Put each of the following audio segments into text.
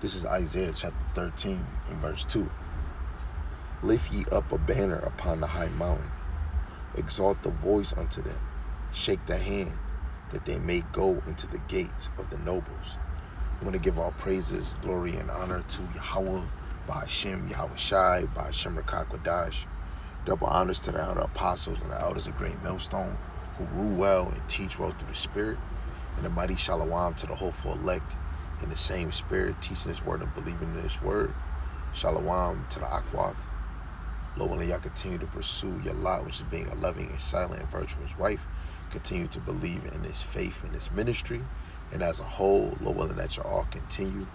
This is Isaiah chapter 13 and verse 2. Lift ye up a banner upon the high mountain. Exalt the voice unto them. Shake the hand, that they may go into the gates of the nobles. I want to give all praises, glory, and honor to Yahweh, Ba'ashem, Yahweh Shai, Ba'ashem Rakakwadash. Double honors to the elder apostles and the elders of Great Millstone, who rule well and teach well through the Spirit. And the mighty Shalom to the hopeful elect in the same Spirit, teaching His word and believing in His word. Shalom to the Akwath. Lord, when y'all continue to pursue your lot, which is being a loving and silent and virtuous wife. Continue to believe in this faith and this ministry. And as a whole, Lord willing that you all continue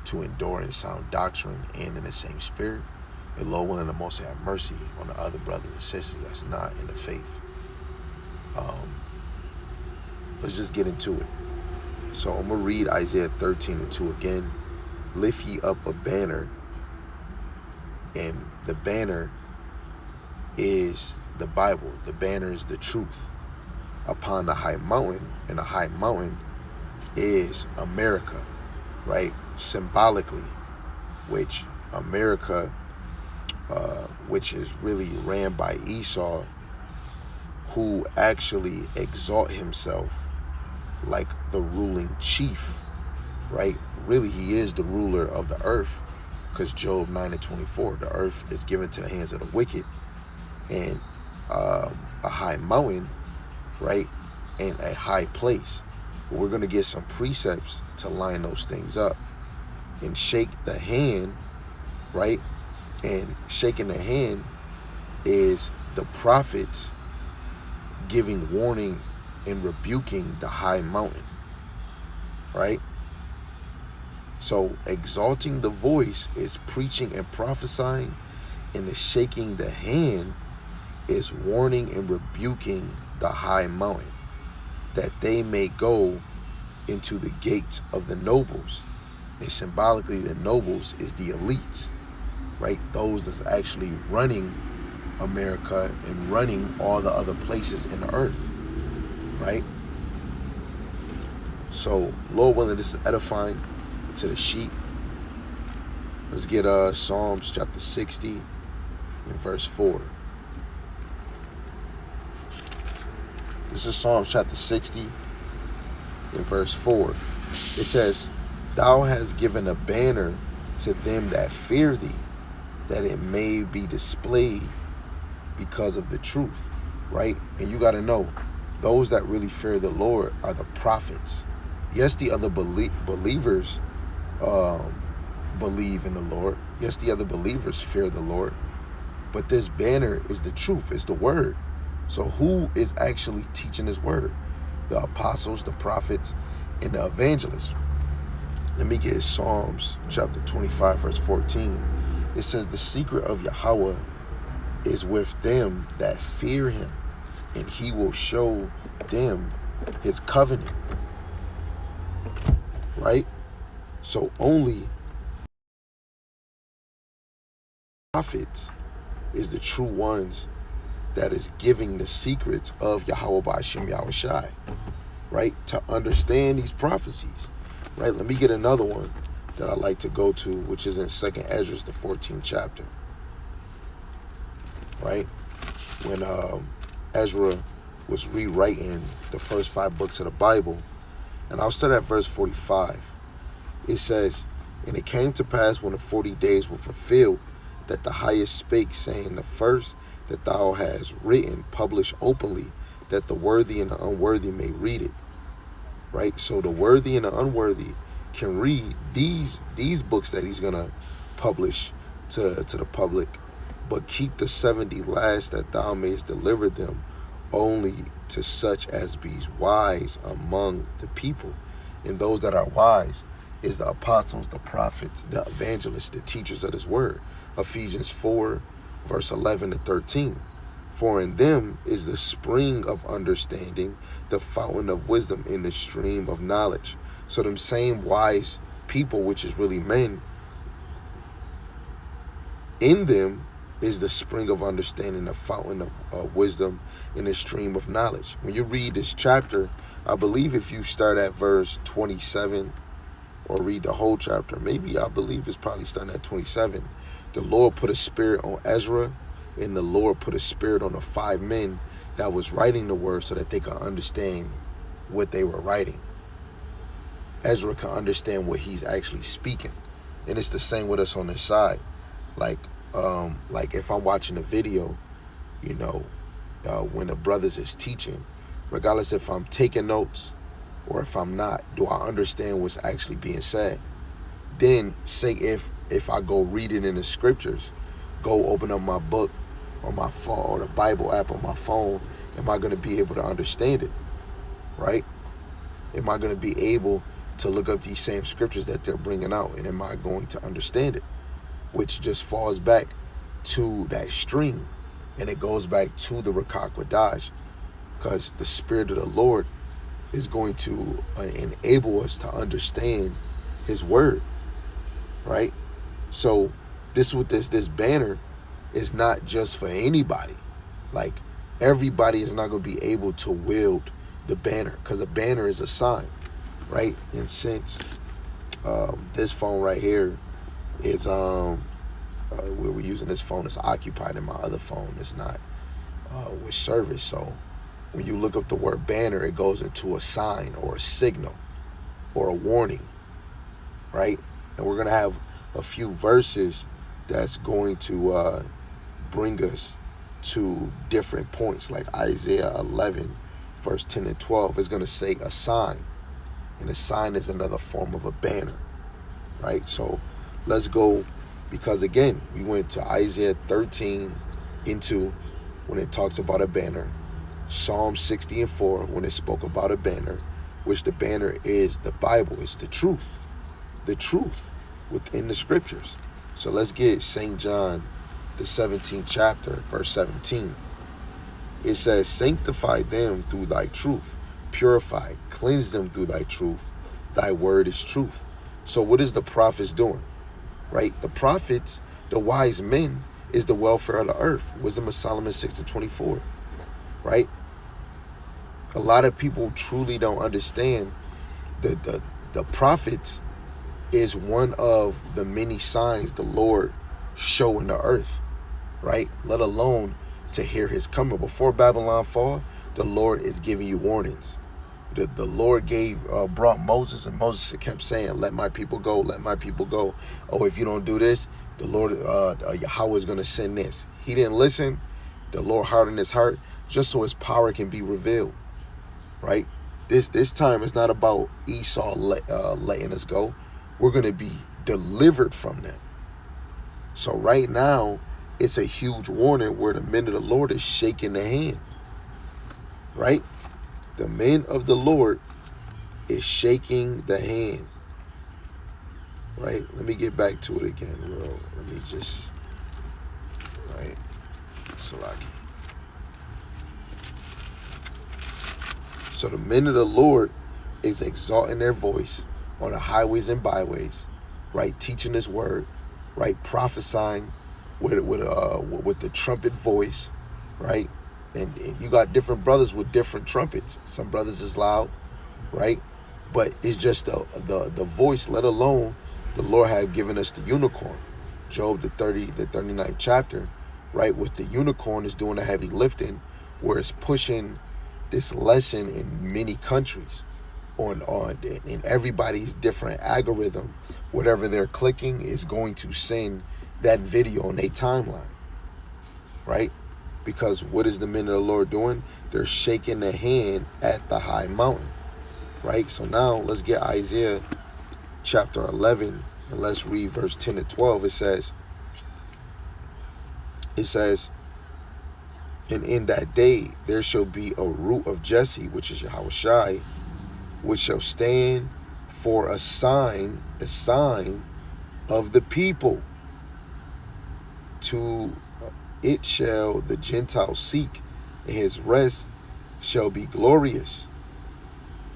to endure in sound doctrine and in the same spirit. And Lord willing, the Most High have mercy on the other brothers and sisters that's not in the faith. Let's just get into it. So I'm going to read Isaiah 13 and 2 again. Lift ye up a banner. And the banner is the Bible. The banner is the truth. Upon the high mountain, and the high mountain is America, right? Symbolically, which America, which is really ran by Esau, who actually exalt himself like the ruling chief, right? Really, he is the ruler of the earth, because Job 9:24, the earth is given to the hands of the wicked, and a high mountain, right, and a high place. But we're going to get some precepts to line those things up. And shake the hand, right? And shaking the hand is the prophets giving warning and rebuking the high mountain, right? So exalting the voice is preaching and prophesying, and the shaking the hand is warning and rebuking the high mountain, that they may go into the gates of the nobles. And symbolically, the nobles is the elites, right? Those that's actually running America and running all the other places in the earth, right? So, Lord willing, this is edifying to the sheep. Let's get Psalms chapter 60 and verse 4. This is Psalms chapter 60 and verse 4. It says, Thou hast given a banner to them that fear thee, that it may be displayed because of the truth, right? And you got to know, those that really fear the Lord are the prophets. Yes, the other believers believe in the Lord. Yes, the other believers fear the Lord. But this banner is the truth, is the word. So who is actually teaching His word? The apostles, the prophets, and the evangelists. Let me get Psalms chapter 25, verse 14. It says, the secret of Yahweh is with them that fear Him, and He will show them His covenant. Right? So only prophets is the true ones that is giving the secrets of Yahweh Ba'ashem Yahweh Shai, right? To understand these prophecies, right? Let me get another one that I like to go to, which is in 2nd Esdras, the 14th chapter, right? When Ezra was rewriting the first 5 books of the Bible, and I'll start at verse 45. It says, And it came to pass when the 40 days were fulfilled, that the highest spake, saying, The first that thou hast written, publish openly, that the worthy and the unworthy may read it. Right? So the worthy and the unworthy can read these books that he's going to publish to the public, but keep the 70 last, that thou mayest deliver them only to such as be wise among the people. And those that are wise is the apostles, the prophets, the evangelists, the teachers of this word. Ephesians 4, verse 11 to 13. For in them is the spring of understanding, the fountain of wisdom, in the stream of knowledge. So them same wise people, which is really men, in them is the spring of understanding, the fountain of wisdom, in the stream of knowledge. When you read this chapter, I believe if you start at verse 27 or read the whole chapter. Maybe, I believe it's probably starting at 27. The Lord put a spirit on Ezra, and the Lord put a spirit on the 5 men that was writing the word so that they could understand what they were writing. Ezra can understand what he's actually speaking. And it's the same with us on this side. Like if I'm watching a video, when the brothers is teaching, regardless if I'm taking notes or if I'm not, do I understand what's actually being said? Then say if I go read it in the scriptures, go open up my book or my phone or the Bible app on my phone, am I going to be able to understand it? Right? Am I going to be able to look up these same scriptures that they're bringing out, and am I going to understand it? Which just falls back to that stream, and it goes back to the Rakak Wadash, because the Spirit of the Lord is going to enable us to understand His word, right? So this banner is not just for anybody. Like, everybody is not going to be able to wield the banner, because a banner is a sign, right? And since this phone right here is where we're using this phone is occupied, and my other phone is not with service. So when you look up the word banner, it goes into a sign or a signal or a warning, right? And we're going to have a few verses that's going to bring us to different points, like Isaiah 11 verse 10 and 12 is going to say a sign, and a sign is another form of a banner, right? So let's go, because again, we went to Isaiah 13 and 2 when it talks about a banner, Psalm 60 and 4 when it spoke about a banner, which the banner is the Bible, it's the truth within the scriptures. So let's get St. John, the 17th chapter, verse 17. It says, sanctify them through thy truth, purify, cleanse them through thy truth. Thy word is truth. So what is the prophets doing, right? The prophets, the wise men, is the welfare of the earth. Wisdom of Solomon 6:24, right? A lot of people truly don't understand that the prophets is one of the many signs the Lord show in the earth, right? Let alone to hear his coming. Before Babylon fall, the Lord is giving you warnings. The Lord brought Moses, and Moses kept saying, let my people go, let my people go. Oh, if you don't do this, the Lord, Yahweh is going to send this. He didn't listen. The Lord hardened his heart just so his power can be revealed, right? This time is not about Esau letting us go. We're going to be delivered from them. So right now, it's a huge warning where the men of the Lord is shaking their hand, right? The men of the Lord is shaking the hand, right? Let me get back to it again, bro. Let me just, right? Salaki. So the men of the Lord is exalting their voice on the highways and byways, right? Teaching his word, right? Prophesying with the trumpet voice, right? And you got different brothers with different trumpets. Some brothers is loud, right? But it's just the voice, let alone the Lord had given us the unicorn. Job, the 39th chapter, right? With the unicorn is doing the heavy lifting, where it's pushing this lesson in many countries on in everybody's different algorithm. Whatever they're clicking is going to send that video on their timeline, right? Because what is the men of the Lord doing? They're shaking their hand at the high mountain, right? So now let's get Isaiah chapter 11 and let's read verse 10 to 12. It says, and in that day there shall be a root of Jesse, which is Yahushai, which shall stand for a sign of the people. To it shall the Gentiles seek, and his rest shall be glorious.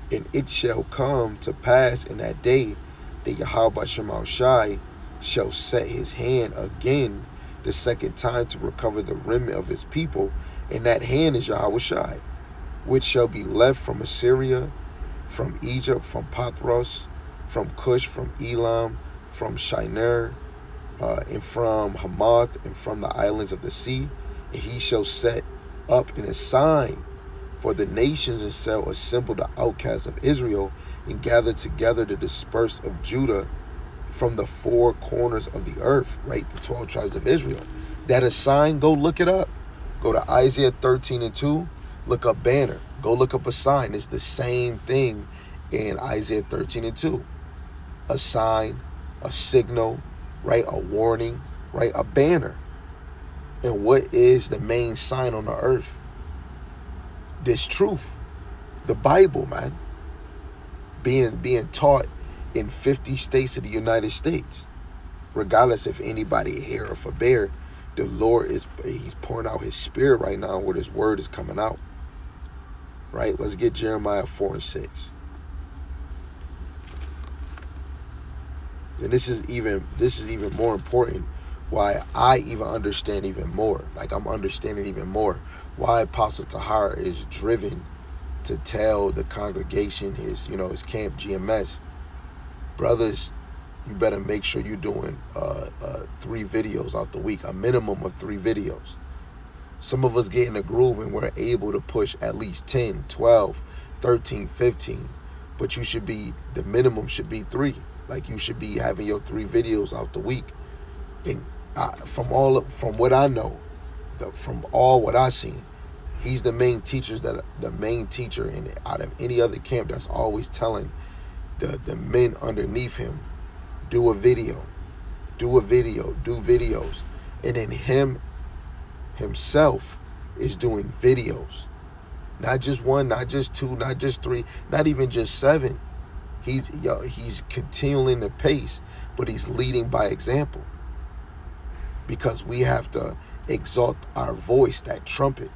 And it shall come to pass in that day that Yahweh Shema Shai shall set his hand again the second time to recover the remnant of his people, and that hand is Yahweh Shai, which shall be left from Assyria, from Egypt, from Pathros, from Cush, from Elam, from Shinar, and from Hamath, and from the islands of the sea. And he shall set up in a sign for the nations, and shall assemble the outcasts of Israel, and gather together the dispersed of Judah from the four corners of the earth, right? The 12 tribes of Israel. That a sign, go look it up. Go to Isaiah 13:2, look up banner. Go look up a sign. It's the same thing in Isaiah 13:2. A sign, a signal, right? A warning, right? A banner. And what is the main sign on the earth? This truth. The Bible, man. Being taught in 50 states of the United States. Regardless if anybody here or forbear, the Lord he's pouring out his spirit right now where this word is coming out. Right? Let's get Jeremiah 4:6. And this is even more important, why I even understand even more. Like I'm understanding even more why Apostle Tahar is driven to tell the congregation, his camp GMS, brothers, you better make sure you're doing 3 videos out the week, a minimum of 3 videos. Some of us get in a groove and we're able to push at least 10, 12, 13, 15. But the minimum should be 3. Like you should be having your 3 videos out the week. And from what I know, from all what I've seen, he's the main teacher in out of any other camp that's always telling the men underneath him, do videos. And then himself is doing videos. Not just 1, not just 2, not just 3, not even just 7. He's continuing the pace, but he's leading by example. Because we have to exalt our voice, that trumpet,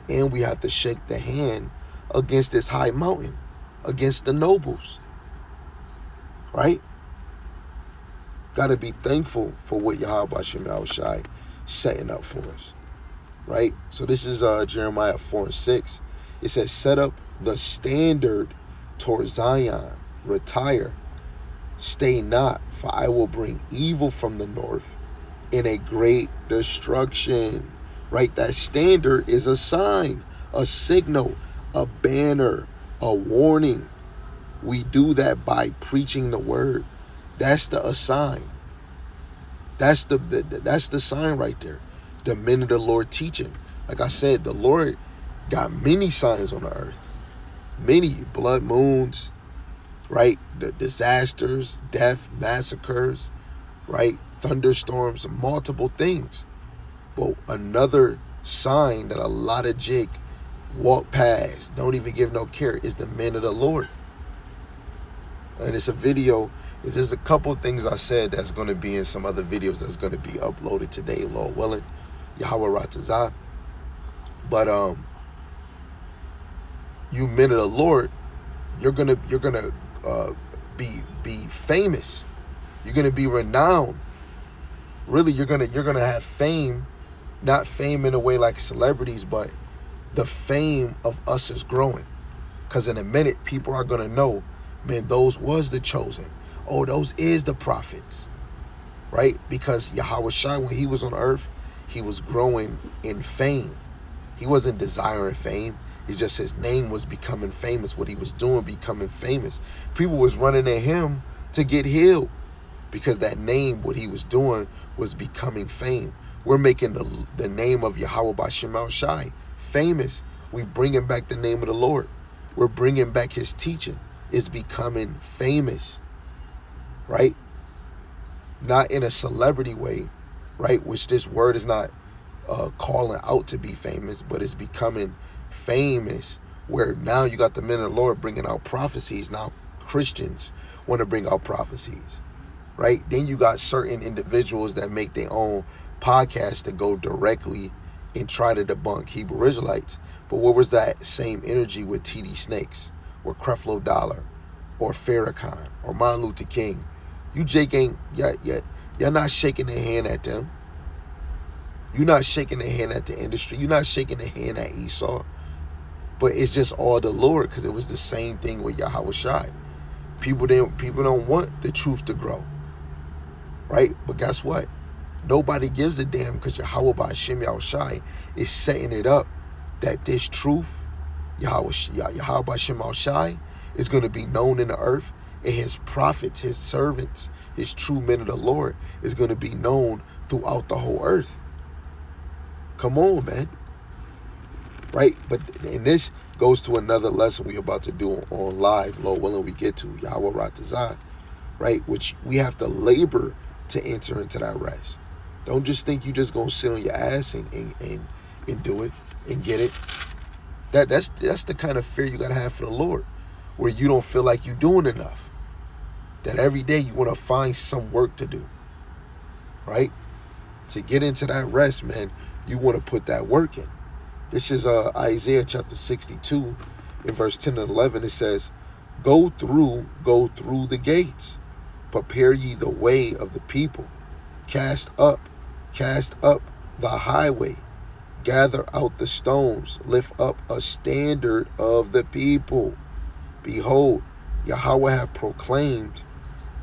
and we have to shake the hand against this high mountain, against the nobles. Right? Got to be thankful for what Yahweh Shem Yahushai setting up for us. Right? So this is Jeremiah 4:6. It says, set up the standard toward Zion, retire, stay not, for I will bring evil from the north and a great destruction. Right? That standard is a sign, a signal, a banner, a warning. We do that by preaching the word. That's the sign. That's the sign right there. The men of the Lord teaching. Like I said, the Lord got many signs on the earth. Many blood moons, right? The disasters, death, massacres, right? Thunderstorms, multiple things. But another sign that a lot of jig walk past, don't even give no care, is the men of the Lord. And it's a video. There's a couple things I said that's going to be in some other videos that's going to be uploaded today, Lord willing. Yahweh Ratazah. But you men of the Lord, you're gonna be famous. You're gonna be renowned. Really, you're gonna have fame, not fame in a way like celebrities, but the fame of us is growing. Because in a minute, people are gonna know, man, those was the chosen. Oh, those is the prophets. Right? Because Yahweh Shai, when he was on earth, he was growing in fame. He wasn't desiring fame. It's just his name was becoming famous. What he was doing becoming famous. People was running at him to get healed because that name, what he was doing, was becoming fame. We're making the name of Yahweh B'Shem Shai famous. We bringing back the name of the Lord. We're bringing back his teaching. It's becoming famous, right? Not in a celebrity way, right? Which this word is not calling out to be famous, but it's becoming famous where now you got the men of the Lord bringing out prophecies. Now Christians want to bring out prophecies, right? Then you got certain individuals that make their own podcasts that go directly and try to debunk Hebrew Israelites. But what was that same energy with T.D. Snakes or Creflo Dollar or Farrakhan or Martin Luther King? You Jake ain't, you're not shaking their hand at them. You're not shaking their hand at the industry. You're not shaking their hand at Esau. But it's just all the Lord, because it was the same thing with Yahweh Shai. People don't want the truth to grow, right? But guess what? Nobody gives a damn, because Yahweh Ba'ashem Yahushai is setting it up that this truth, Yahweh Ba'ashem Yahushai, is going to be known in the earth, and his prophets, his servants, his true men of the Lord is going to be known throughout the whole earth. Come on, man. Right? And this goes to another lesson we're about to do on live, Lord willing we get to, Yahweh Ratazah, right? Which we have to labor to enter into that rest. Don't just think you just gonna sit on your ass and do it and get it. That's the kind of fear you gotta have for the Lord, where you don't feel like you're doing enough. That every day you want to find some work to do. Right? To get into that rest, man, you want to put that work in. This is Isaiah chapter 62 in verse 10 and 11. It says, Go through the gates. Prepare ye the way of the people. Cast up the highway. Gather out the stones. Lift up a standard of the people. Behold, Yahweh hath proclaimed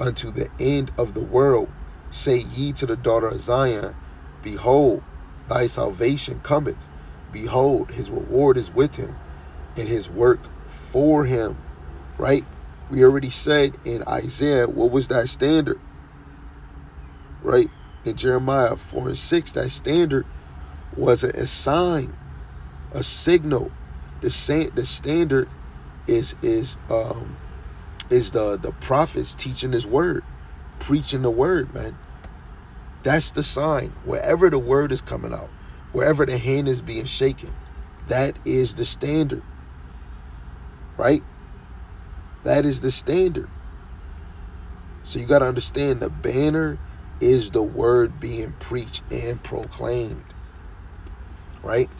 unto the end of the world. Say ye to the daughter of Zion, Behold, thy salvation cometh. Behold, his reward is with him, and his work for him. Right? We already said in Isaiah, what was that standard? Right? In Jeremiah 4 and 6, that standard was a sign, a signal. The standard is the prophets teaching his word, preaching the word, man. That's the sign. Wherever the word is coming out, wherever the hand is being shaken, that is the standard. Right? That is the standard. So you got to understand, the banner is the word being preached and proclaimed. Right?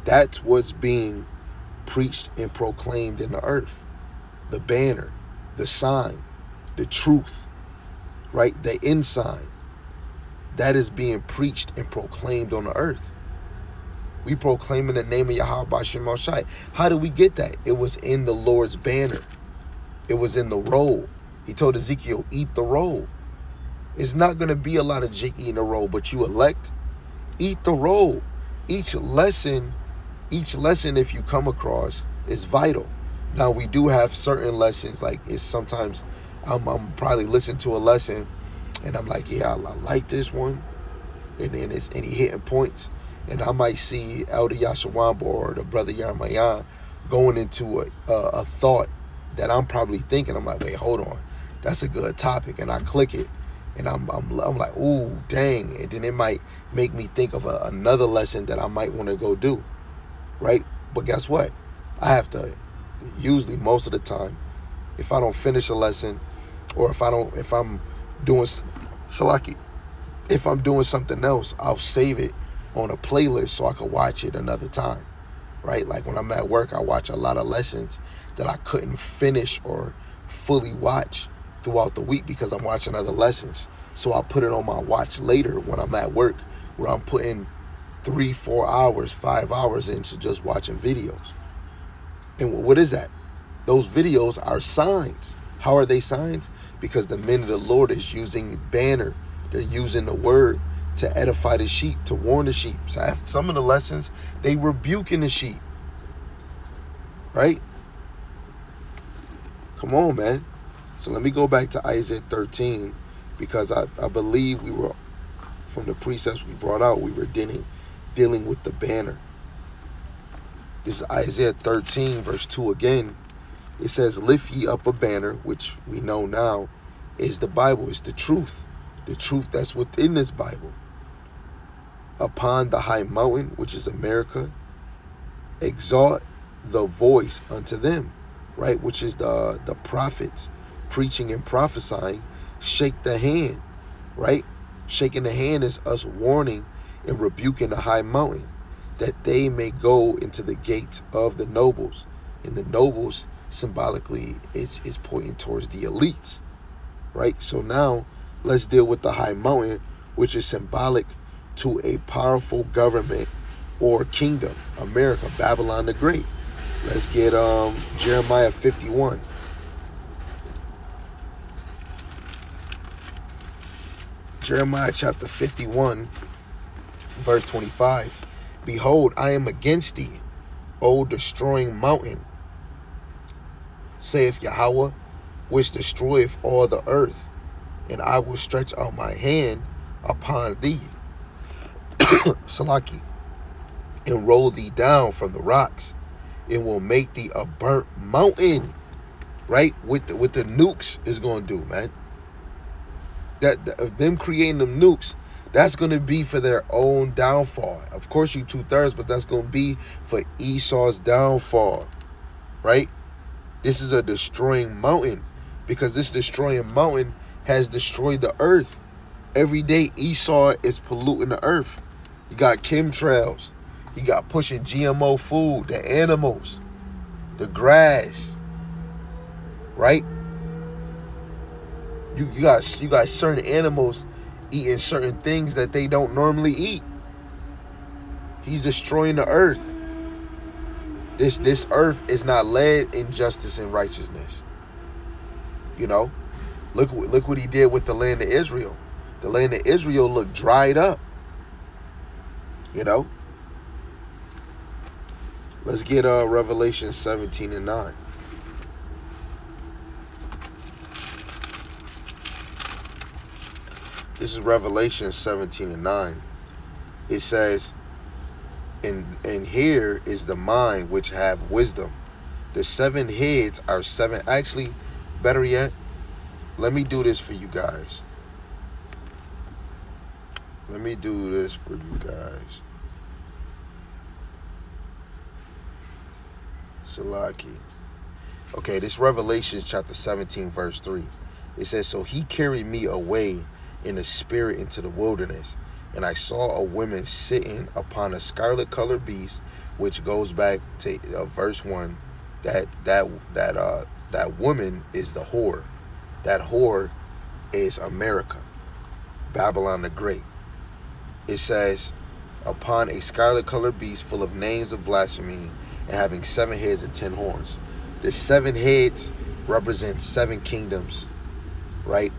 That's what's being preached and proclaimed in the earth. The banner, the sign, the truth, right? The ensign. That is being preached and proclaimed on the earth. We proclaim in the name of Yahweh Ba'ashem Yahushai. How did we get that? It was in the Lord's banner. It was in the roll. He told Ezekiel, eat the roll. It's not going to be a lot of jig eating the roll, but you elect, eat the roll. Each lesson, if you come across, is vital. Now, we do have certain lessons, like it's sometimes I'm probably listening to a lesson and I'm like, yeah, I like this one. And then he hitting points. And I might see Elder Yashawamba or the brother Yarmaya going into a thought that I'm probably thinking. I'm like, wait, hold on. That's a good topic. And I click it. And I'm like, ooh, dang. And then it might make me think of another lesson that I might want to go do. Right? But guess what? I have to, usually most of the time, if I don't finish a lesson, or if I'm doing something else, I'll save it on a playlist so I can watch it another time. Right? Like when I'm at work, I watch a lot of lessons that I couldn't finish or fully watch throughout the week because I'm watching other lessons. So I'll put it on my watch later when I'm at work, where I'm putting 3, 4 hours, 5 hours into just watching videos. And what is that? Those videos are signs. How are they signs? Because the men of the Lord is using banner. They're using the word to edify the sheep, to warn the sheep. So after some of the lessons, they rebuking the sheep. Right? Come on, man. So let me go back to Isaiah 13, because I believe we were, from the precepts we brought out, we were dealing with the banner. This is Isaiah 13, verse 2 again. It says, lift ye up a banner, which we know now is the Bible, is the truth that's within this Bible. Upon the high mountain, which is America, exalt the voice unto them, right? Which is the prophets preaching and prophesying. Shake the hand, right? Shaking the hand is us warning and rebuking the high mountain, that they may go into the gates of the nobles. And the nobles symbolically is pointing towards the elites, right? So now let's deal with the high mountain, which is symbolic to a powerful government or kingdom, America, Babylon the Great. Let's get Jeremiah 51. Jeremiah chapter 51, verse 25. Behold, I am against thee, O destroying mountain, saith Yahweh, which destroyeth all the earth, and I will stretch out my hand upon thee, Salaki, and roll thee down from the rocks, and will make thee a burnt mountain. Right? What the nukes is going to do, man. That them creating them nukes, that's going to be for their own downfall. Of course, you 2/3, but that's going to be for Esau's downfall. Right? This is a destroying mountain, because this destroying mountain has destroyed the earth. Every day, Esau is polluting the earth. You got chemtrails. You got pushing GMO food, the animals, the grass. Right? You got certain animals eating certain things that they don't normally eat. He's destroying the earth. This earth is not led in justice and righteousness. You know, look what he did with the land of Israel. The land of Israel looked dried up. You know. Let's get Revelation 17 and 9. This is Revelation 17 and 9. It says, and here is the mind which have wisdom. The 7 heads are 7. Actually, better yet, let me do this for you guys. Let me do this for you guys. Salaki. Okay, this Revelation chapter 17, verse 3. It says, so he carried me away in the spirit into the wilderness, and I saw a woman sitting upon a scarlet colored beast, which goes back to verse 1. That woman is the whore. That whore is America, Babylon the Great. It says, upon a scarlet colored beast full of names of blasphemy, and having 7 heads and 10 horns. The 7 heads represent 7 kingdoms, right?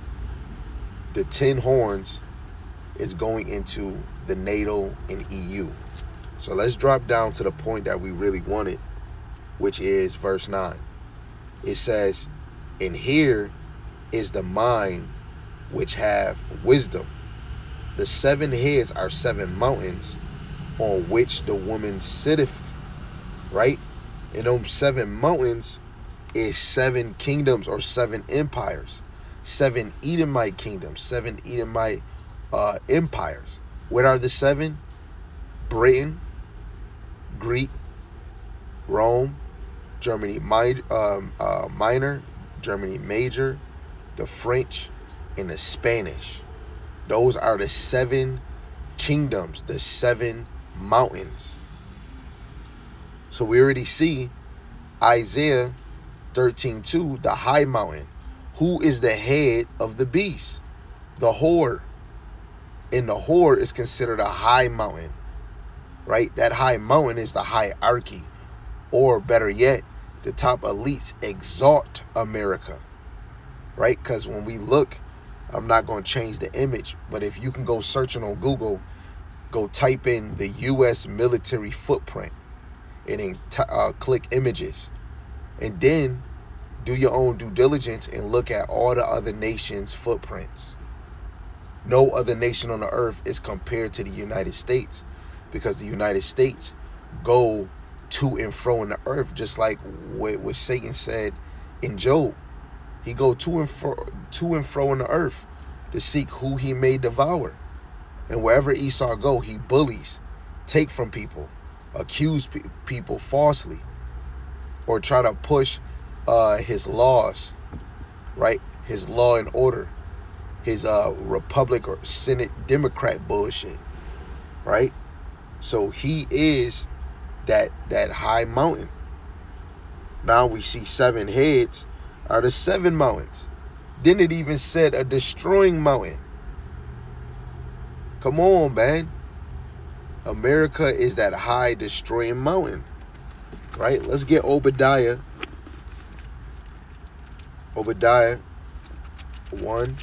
The 10 horns is going into the NATO and EU. So let's drop down to the point that we really wanted, which is verse 9. It says, and here is the mind which have wisdom. The 7 heads are 7 mountains on which the woman sitteth, right? And those 7 mountains is 7 kingdoms or 7 empires. 7 Edomite kingdoms, 7 Edomite empires. What are the 7? Britain, Greek, Rome, Germany minor, Germany major, the French, and the Spanish. Those are the 7 kingdoms, the 7 mountains. So we already see Isaiah 13:2, the high mountain. Who is the head of the beast? The whore. And the whore is considered a high mountain, right? That high mountain is the hierarchy. Or better yet, the top elites exalt America, right? Because when we look, I'm not going to change the image, but if you can go searching on Google, go type in the U.S. military footprint and then click images. And then do your own due diligence and look at all the other nations' footprints. No other nation on the earth is compared to the United States, because the United States go to and fro in the earth, just like what Satan said in Job. He go to and fro in the earth to seek who he may devour. And wherever Esau go, he bullies, take from people, accuse people falsely, or try to push his laws, right? His law and order, his Republic or Senate Democrat bullshit, right? So he is that high mountain. Now we see 7 heads are the 7 mountains. Then it even said a destroying mountain. Come on, man. America is that high destroying mountain, right? Let's get Obadiah. Obadiah 1.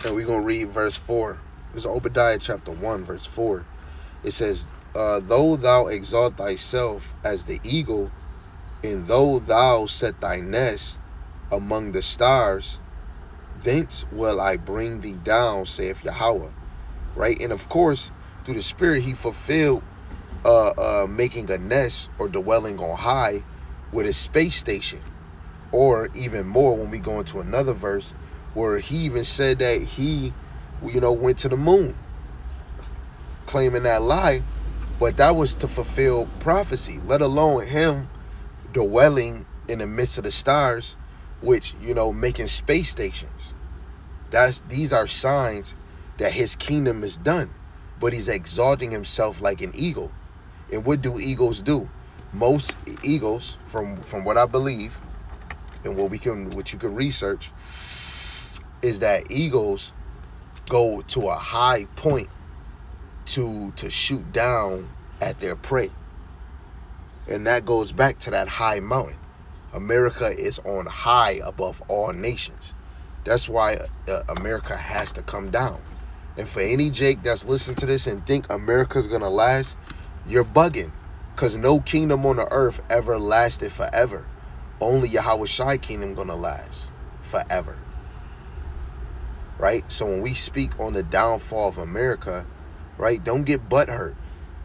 And we're going to read verse 4. This is Obadiah chapter 1, verse 4. It says, though thou exalt thyself as the eagle, and though thou set thy nest among the stars, thence will I bring thee down, saith Yahweh. Right? And of course, through the Spirit, he fulfilled making a nest or dwelling on high with a space station. Or even more, when we go into another verse where he even said that he, went to the moon, claiming that lie. But that was to fulfill prophecy, let alone him dwelling in the midst of the stars, which, making space stations. These are signs that his kingdom is done. But he's exalting himself like an eagle. And what do eagles do? Most eagles, from what I believe, and what you can research, is that eagles go to a high point to shoot down at their prey. And that goes back to that high mountain. America is on high above all nations. That's why America has to come down. And for any Jake that's listening to this and think America's going to last, you're bugging. Because no kingdom on the earth ever lasted forever. Only Yahweh Shai kingdom going to last forever. Right? So when we speak on the downfall of America, right, don't get butthurt.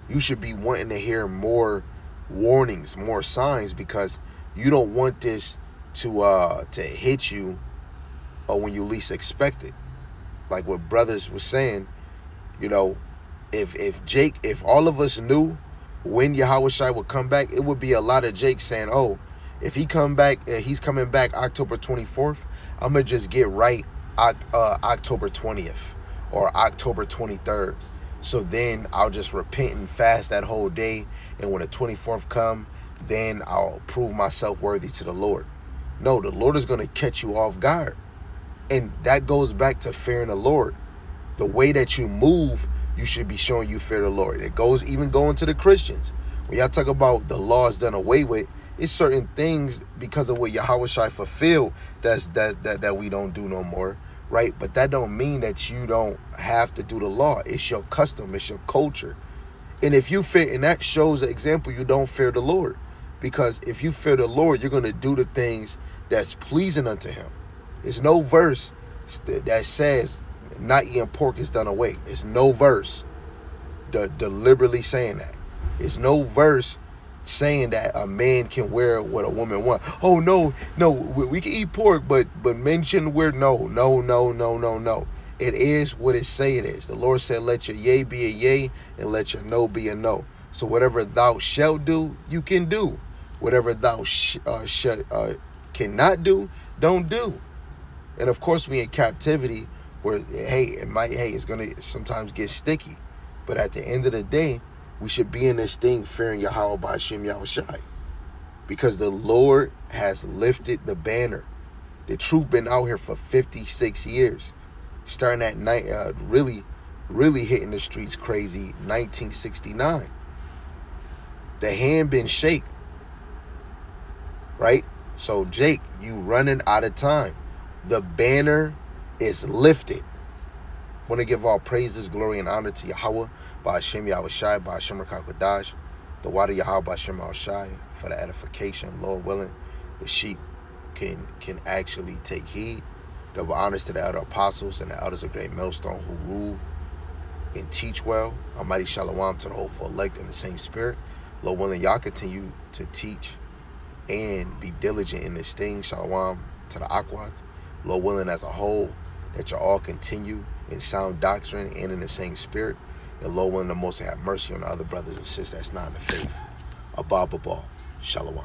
You should be wanting to hear more warnings, more signs, because you don't want this to hit you when you least expect it. Like what brothers was saying, if all of us knew when Yahweh Shai would come back, it would be a lot of Jake saying, oh, if he's coming back October 24th, I'm going to just get right October 20th or October 23rd. So then I'll just repent and fast that whole day. And when the 24th come, then I'll prove myself worthy to the Lord. No, the Lord is going to catch you off guard. And that goes back to fearing the Lord. The way that you move, you should be showing you fear the Lord. It goes even going to the Christians. When y'all talk about the laws done away with, it's certain things because of what Yahweh Shai fulfilled that we don't do no more, right? But that don't mean that you don't have to do the law. It's your custom, it's your culture. And if you fear, and that shows an example, you don't fear the Lord. Because if you fear the Lord, you're going to do the things that's pleasing unto him. There's no verse that says not eating pork is done away. There's no verse deliberately saying that. There's no verse saying that a man can wear what a woman wants. Oh, no, we can eat pork, but men shouldn't wear. No. It is what it say it is. The Lord said, let your yea be a yea and let your no be a no. So whatever thou shalt do, you can do. Whatever thou cannot do, don't do. And of course, we in captivity where, it's going to sometimes get sticky. But at the end of the day, we should be in this thing fearing Yahweh Ba'ashem Yahweh Shai. Because the Lord has lifted the banner. The truth been out here for 56 years. Starting at night, really hitting the streets crazy, 1969. The hand been shake. Right? So, Jake, you running out of time. The banner is lifted. I want to give all praises, glory, and honor to Yahweh, Ba'ashem Yahweh Shai, Ba'ashem Rakakwadash, the water Yahweh Ba'ashem Yahweh Shai, for the edification, Lord willing, the sheep can actually take heed. Double honors to the elder apostles and the elders of Great Millstone who rule and teach well. Almighty Shalom to the hopeful elect in the same spirit. Lord willing, y'all continue to teach and be diligent in this thing. Shalom to the Akwat. Lord willing, as a whole, that you all continue in sound doctrine and in the same spirit. And Lord willing, the Most High have mercy on the other brothers and sisters that's not in the faith. Abba, Shalom.